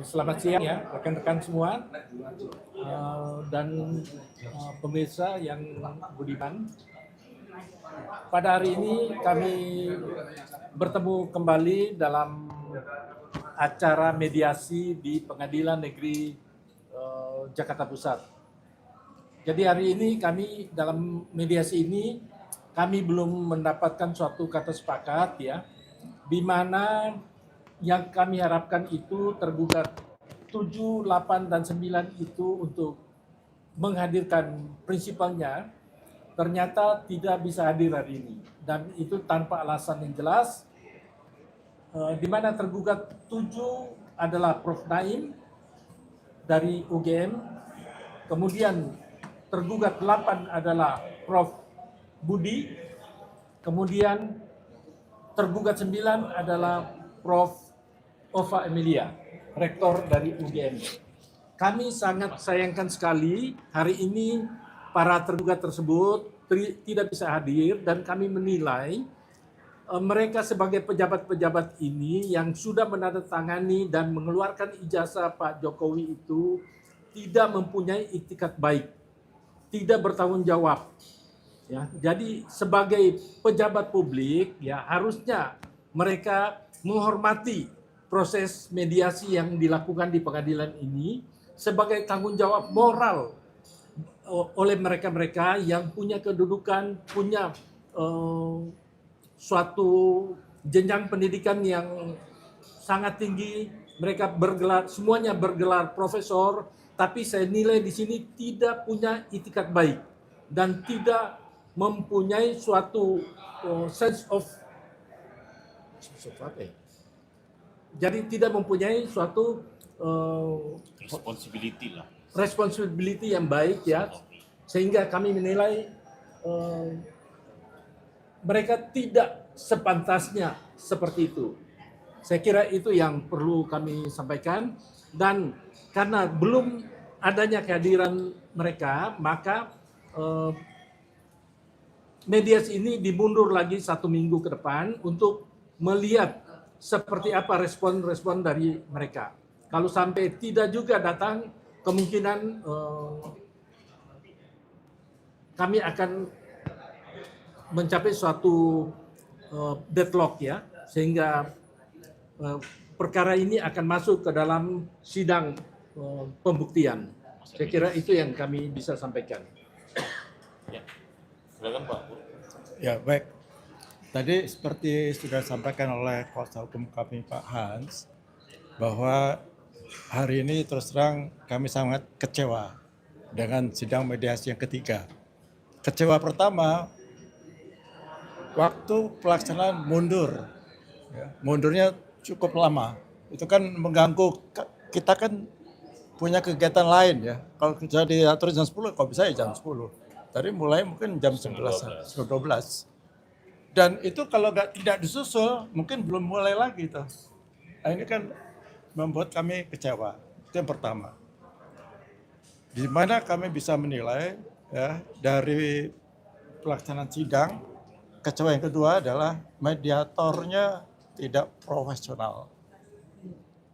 Selamat siang ya rekan-rekan semua dan pemirsa yang budiman. Pada hari ini kami bertemu kembali dalam acara mediasi di Pengadilan Negeri Jakarta Pusat. Jadi hari ini kami dalam mediasi ini kami belum mendapatkan suatu kata sepakat ya, di mana yang kami harapkan itu tergugat 7, 8, dan 9 itu untuk menghadirkan prinsipalnya ternyata tidak bisa hadir hari ini, dan itu tanpa alasan yang jelas, di mana tergugat 7 adalah Prof. Naim dari UGM, kemudian tergugat 8 adalah Prof. Budi, kemudian tergugat 9 adalah Prof. Ova Emilia, rektor dari UGM. Kami sangat sayangkan sekali hari ini para tergugat tersebut tidak bisa hadir, dan kami menilai mereka sebagai pejabat-pejabat ini yang sudah menandatangani dan mengeluarkan ijazah Pak Jokowi itu tidak mempunyai itikat baik, tidak bertanggung jawab. Ya, jadi sebagai pejabat publik ya harusnya mereka menghormati proses mediasi yang dilakukan di pengadilan ini sebagai tanggung jawab moral oleh mereka-mereka yang punya kedudukan, punya suatu jenjang pendidikan yang sangat tinggi. Mereka bergelar, semuanya bergelar profesor, tapi saya nilai di sini tidak punya itikat baik dan tidak mempunyai suatu sense of apa ya? Jadi tidak mempunyai suatu responsibility yang baik ya, sehingga kami menilai mereka tidak sepantasnya seperti itu. Saya kira itu yang perlu kami sampaikan, dan karena belum adanya kehadiran mereka, maka mediasi ini dimundur lagi 1 minggu ke depan untuk melihat seperti apa respon-respon dari mereka. Kalau sampai tidak juga datang, kemungkinan kami akan mencapai suatu deadlock ya, sehingga perkara ini akan masuk ke dalam sidang pembuktian. Saya kira itu yang kami bisa sampaikan. Ya, silakan Pak. Ya, baik. Tadi seperti sudah disampaikan oleh kuasa hukum kami Pak Hans, bahwa hari ini terus terang kami sangat kecewa dengan sidang mediasi yang ketiga. Kecewa pertama, waktu pelaksanaan mundur. Ya, mundurnya cukup lama. Itu kan mengganggu, kita kan punya kegiatan lain ya. Kalau kerja diatur jam 10, kalau bisa ya jam 10. Tadi mulai mungkin jam 11, 12. Dan itu kalau tidak disusul, mungkin belum mulai lagi tuh. Nah, ini kan membuat kami kecewa. Itu yang pertama. Di mana kami bisa menilai ya dari pelaksanaan sidang, kecewa yang kedua adalah mediatornya tidak profesional.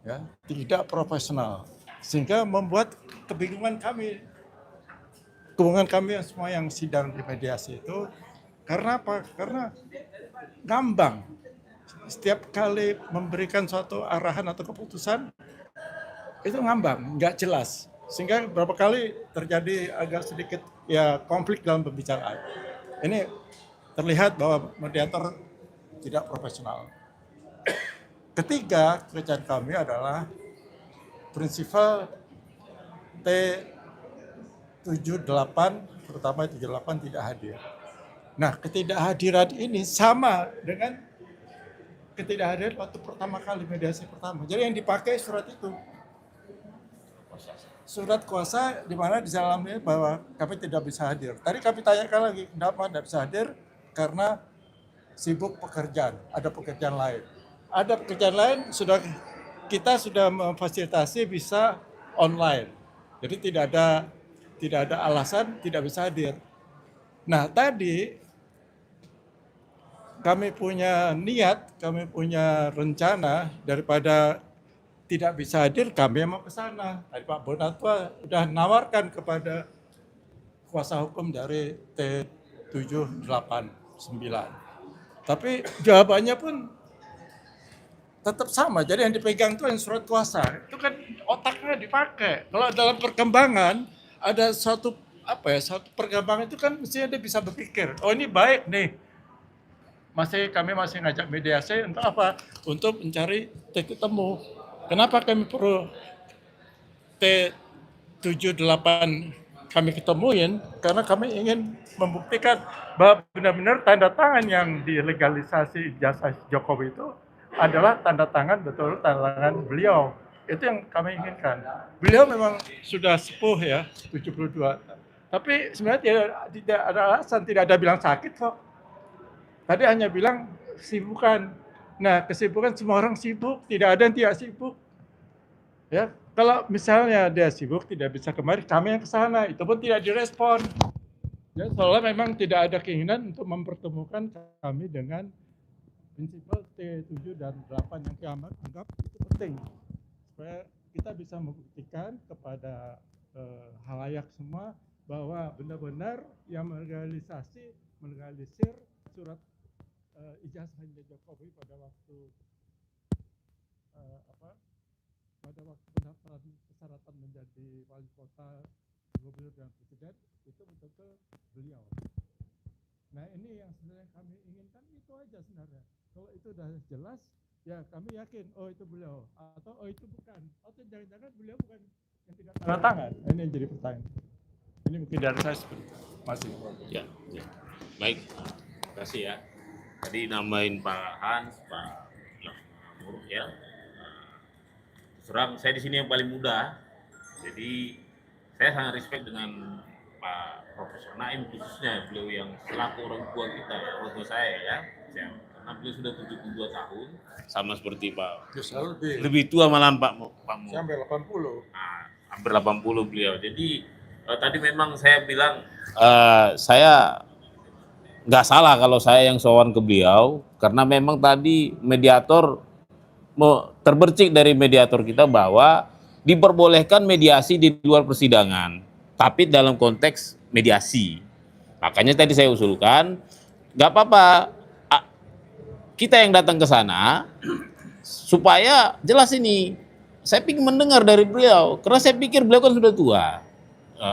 Ya, tidak profesional. Sehingga membuat kebingungan kami semua yang sidang di mediasi itu. Karena apa? Karena ngambang. Setiap kali memberikan suatu arahan atau keputusan, itu ngambang, nggak jelas. Sehingga beberapa kali terjadi agak sedikit ya konflik dalam pembicaraan. Ini terlihat bahwa mediator tidak profesional. Ketiga, kerjaan kami adalah prinsipal T78, terutama T78 tidak hadir. Nah, ketidakhadiran ini sama dengan ketidakhadiran waktu pertama kali mediasi pertama. Jadi yang dipakai surat itu. Surat kuasa di mana di dalamnya bahwa kami tidak bisa hadir. Tadi kami tanyakan lagi, kenapa tidak bisa hadir? Karena sibuk pekerjaan, ada pekerjaan lain. Ada pekerjaan lain, kita sudah memfasilitasi bisa online. Jadi tidak ada alasan tidak bisa hadir. Nah, tadi kami punya niat, kami punya rencana daripada tidak bisa hadir, kami yang mau ke sana. Tadi Pak Bonatua sudah nawarkan kepada kuasa hukum dari T789. Tapi jawabannya pun tetap sama. Jadi yang dipegang itu yang surat kuasa. Itu kan otaknya dipakai. Kalau dalam perkembangan ada suatu perkembangan itu kan mestinya dia bisa berpikir, oh ini baik nih. Kami masih ngajak mediasi untuk apa? Untuk mencari titik temu. Kenapa kami perlu T78 kami ketemuin? Karena kami ingin membuktikan bahwa benar-benar tanda tangan yang dilegalisasi ijazah Jokowi itu adalah tanda tangan beliau. Itu yang kami inginkan. Beliau memang sudah sepuh ya, 72. Tapi sebenarnya tidak ada alasan, tidak ada bilang sakit kok. Tadi hanya bilang kesibukan. Nah, kesibukan semua orang sibuk, tidak ada yang tidak sibuk. Ya, kalau misalnya dia sibuk tidak bisa kemari, kami yang ke sana, itu pun tidak direspon. Ya, soalnya memang tidak ada keinginan untuk mempertemukan kami dengan prinsipal T7 dan 8 yang kami anggap itu penting. Supaya kita bisa membuktikan kepada halayak semua bahwa benar-benar yang melegalisir surat ijazahnya Jokowi pada waktu pendaftaran persyaratan menjadi wali kota, gubernur dan presiden itu betul-betul beliau. Nah ini yang sebenarnya kami inginkan, itu aja sebenarnya. Kalau itu sudah jelas, ya kami yakin, oh itu beliau, atau oh itu bukan, atau jangan-jangan beliau bukan yang tidak tanda tangan. Ini yang jadi pertanyaan. Ini mungkin dari saya seperti itu. Masih. Ya. Baik, terima kasih ya. Tadi namain Pak Hans, Pak Muruk ya. Serang saya di sini yang paling muda, jadi saya sangat respect dengan Pak Profesor Naim khususnya, beliau yang selaku orang tua kita, orang tua saya ya. Karena beliau sudah 72 tahun, sama seperti Pak. Lebih tua malah Pak Muruk. Sampai 80. Nah, hampir 80 beliau. Jadi tadi memang saya bilang saya nggak salah kalau saya yang sowan ke beliau, karena memang tadi mediator terbercik dari mediator kita bahwa diperbolehkan mediasi di luar persidangan, tapi dalam konteks mediasi. Makanya tadi saya usulkan, nggak apa-apa kita yang datang ke sana supaya jelas ini. Saya ingin mendengar dari beliau, karena saya pikir beliau kan sudah tua.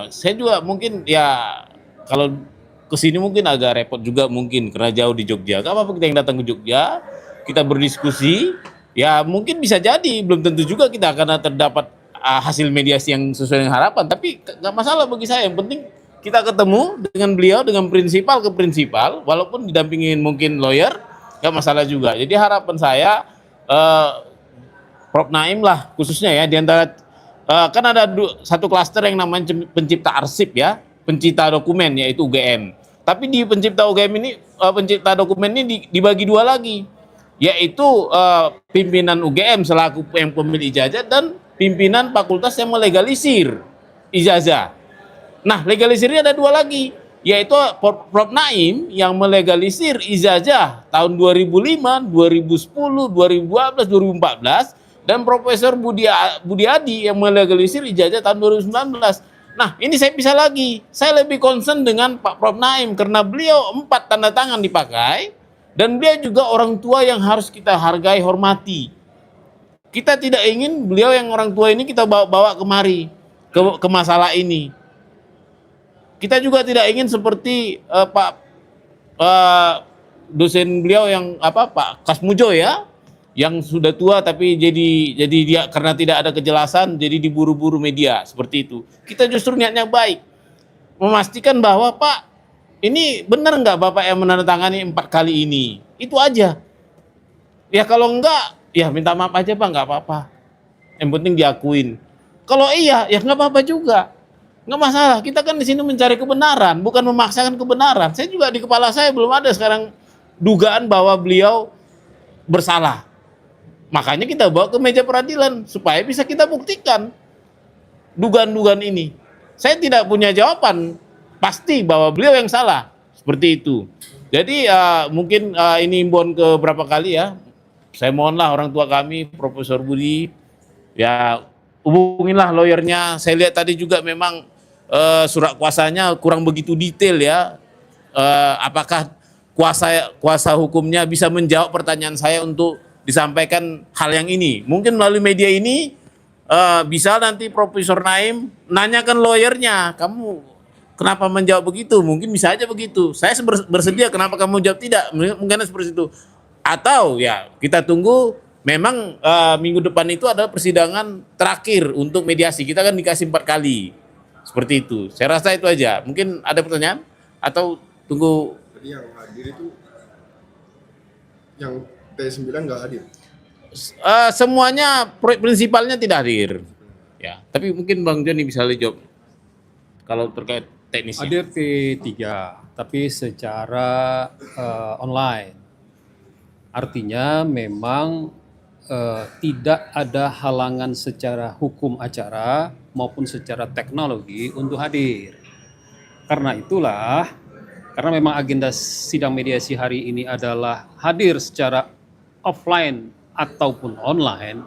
Saya juga mungkin ya kalau kesini mungkin agak repot juga mungkin karena jauh di Jogja. Gak apa-apa kita yang datang ke Jogja, kita berdiskusi. Ya mungkin bisa jadi, belum tentu juga kita akan terdapat hasil mediasi yang sesuai dengan harapan. Tapi gak masalah bagi saya, yang penting kita ketemu dengan beliau, dengan prinsipal ke prinsipal, walaupun didampingin mungkin lawyer, gak masalah juga. Jadi harapan saya, Prof. Naim lah khususnya ya, diantara kan ada satu klaster yang namanya pencipta arsip ya, pencipta dokumen yaitu UGM. Tapi di pencipta UGM ini, pencipta dokumen ini dibagi dua lagi, yaitu pimpinan UGM selaku yang pemilik ijazah dan pimpinan fakultas yang melegalisir ijazah. Nah, legalisirnya ada dua lagi, yaitu Prof. Naim yang melegalisir ijazah tahun 2005, 2010, 2012, 2014, dan Profesor Budiadi yang melegalisir ijazah tahun 2019. Nah, ini saya bisa lagi. Saya lebih concern dengan Pak Prof. Naim karena beliau 4 tanda tangan dipakai dan beliau juga orang tua yang harus kita hargai, hormati. Kita tidak ingin beliau yang orang tua ini kita bawa kemari ke masalah ini. Kita juga tidak ingin seperti dosen beliau yang Pak Kasmujo ya, yang sudah tua tapi jadi dia karena tidak ada kejelasan jadi diburu-buru media seperti itu. Kita justru niatnya baik, memastikan bahwa Pak ini benar nggak Bapak yang menandatangani 4 kali ini, itu aja. Ya kalau enggak, ya minta maaf aja Pak, nggak apa-apa. Yang penting diakuin. Kalau iya, ya nggak apa-apa juga, nggak masalah. Kita kan di sini mencari kebenaran, bukan memaksakan kebenaran. Saya juga di kepala saya belum ada sekarang dugaan bahwa beliau bersalah. Makanya kita bawa ke meja peradilan supaya bisa kita buktikan dugaan-dugaan ini. Saya tidak punya jawaban pasti bahwa beliau yang salah seperti itu. Jadi mungkin ini imbauan ke berapa kali ya. Saya mohonlah orang tua kami, Profesor Budi, ya hubungilah lawyernya. Saya lihat tadi juga memang surat kuasanya kurang begitu detail ya. Apakah kuasa hukumnya bisa menjawab pertanyaan saya untuk disampaikan hal yang ini? Mungkin melalui media ini bisa nanti Profesor Naim nanyakan lawyernya, kamu kenapa menjawab begitu? Mungkin bisa aja begitu. Saya bersedia, kenapa kamu jawab tidak? Mungkin seperti itu. Atau ya kita tunggu. Memang minggu depan itu adalah persidangan terakhir untuk mediasi. Kita kan dikasih 4 kali. Seperti itu. Saya rasa itu aja. Mungkin ada pertanyaan? Atau tunggu. Jadi yang hadir itu yang T9 nggak hadir? Semuanya proyek prinsipalnya tidak hadir. Ya, tapi mungkin Bang Joni bisa jawab kalau terkait teknisnya. Hadir T3, tapi secara online. Artinya memang tidak ada halangan secara hukum acara maupun secara teknologi untuk hadir. Karena itulah, karena memang agenda sidang mediasi hari ini adalah hadir secara offline ataupun online,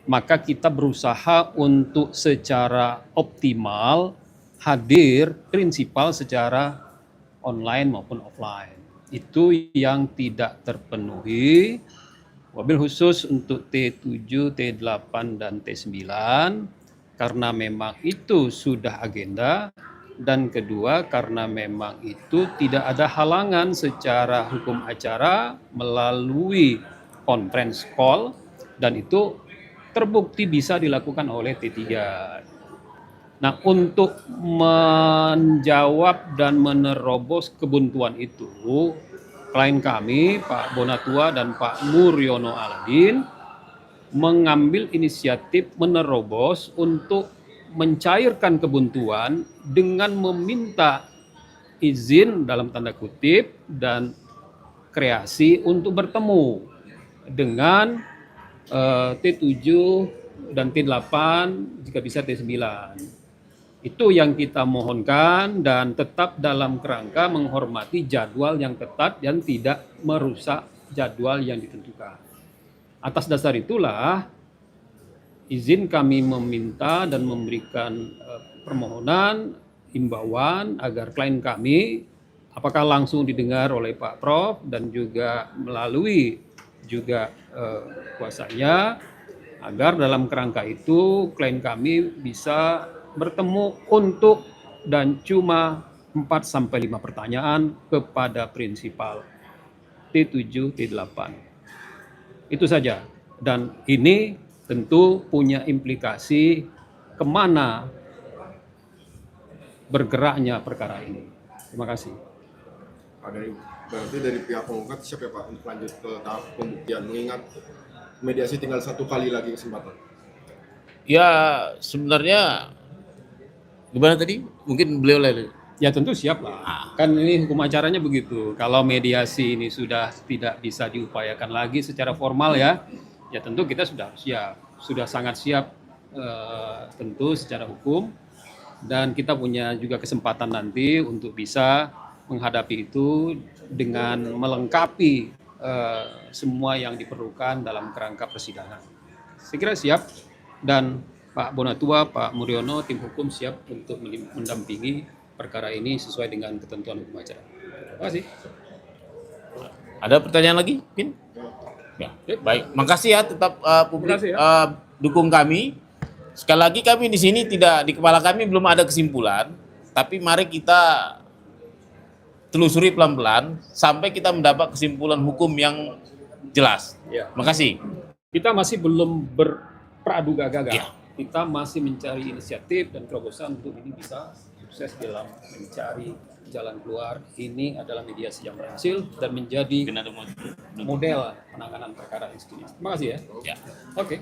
maka kita berusaha untuk secara optimal hadir prinsipal secara online maupun offline. Itu yang tidak terpenuhi, wabil khusus untuk T7, T8, dan T9, karena memang itu sudah agenda, dan kedua karena memang itu tidak ada halangan secara hukum acara melalui conference call, dan itu terbukti bisa dilakukan oleh T3. Nah, untuk menjawab dan menerobos kebuntuan itu, klien kami, Pak Bonatua dan Pak Muryono Aladin, mengambil inisiatif menerobos untuk mencairkan kebuntuan dengan meminta izin dalam tanda kutip dan kreasi untuk bertemu dengan T7 dan T8, jika bisa T9. Itu yang kita mohonkan, dan tetap dalam kerangka menghormati jadwal yang ketat dan tidak merusak jadwal yang ditentukan. Atas dasar itulah izin kami meminta dan memberikan permohonan himbauan agar klien kami apakah langsung didengar oleh Pak Prof dan juga melalui juga kuasanya, agar dalam kerangka itu klien kami bisa bertemu untuk dan cuma 4-5 pertanyaan kepada prinsipal T7, T8. Itu saja. Dan ini tentu punya implikasi kemana bergeraknya perkara ini. Terima kasih. Berarti dari pihak penggugat siap ya Pak untuk lanjut ke tahap pembuktian, mengingat mediasi tinggal 1 kali lagi kesempatan? Ya sebenarnya gimana tadi? Mungkin beliau lagi. Ya tentu siap lah. Kan ini hukum acaranya begitu. Kalau mediasi ini sudah tidak bisa diupayakan lagi secara formal ya tentu kita sudah siap. Sudah sangat siap tentu secara hukum. Dan kita punya juga kesempatan nanti untuk bisa menghadapi itu dengan melengkapi semua yang diperlukan dalam kerangka persidangan. Saya kira siap, dan Pak Bonatua, Pak Muryono, tim hukum siap untuk mendampingi perkara ini sesuai dengan ketentuan hukum acara. Terima kasih. Ada pertanyaan lagi, Pin? Ya, baik. Makasih ya, tetap publik dukung kami. Sekali lagi kami di sini tidak, di kepala kami belum ada kesimpulan, tapi mari kita telusuri pelan-pelan sampai kita mendapat kesimpulan hukum yang jelas. Ya. Makasih. Kita masih belum berpraduga gagah. Ya. Kita masih mencari inisiatif dan terobosan untuk ini bisa sukses dalam mencari jalan keluar. Ini adalah mediasi yang berhasil dan menjadi model penanganan perkara ini. Terima kasih ya. Ya. Oke.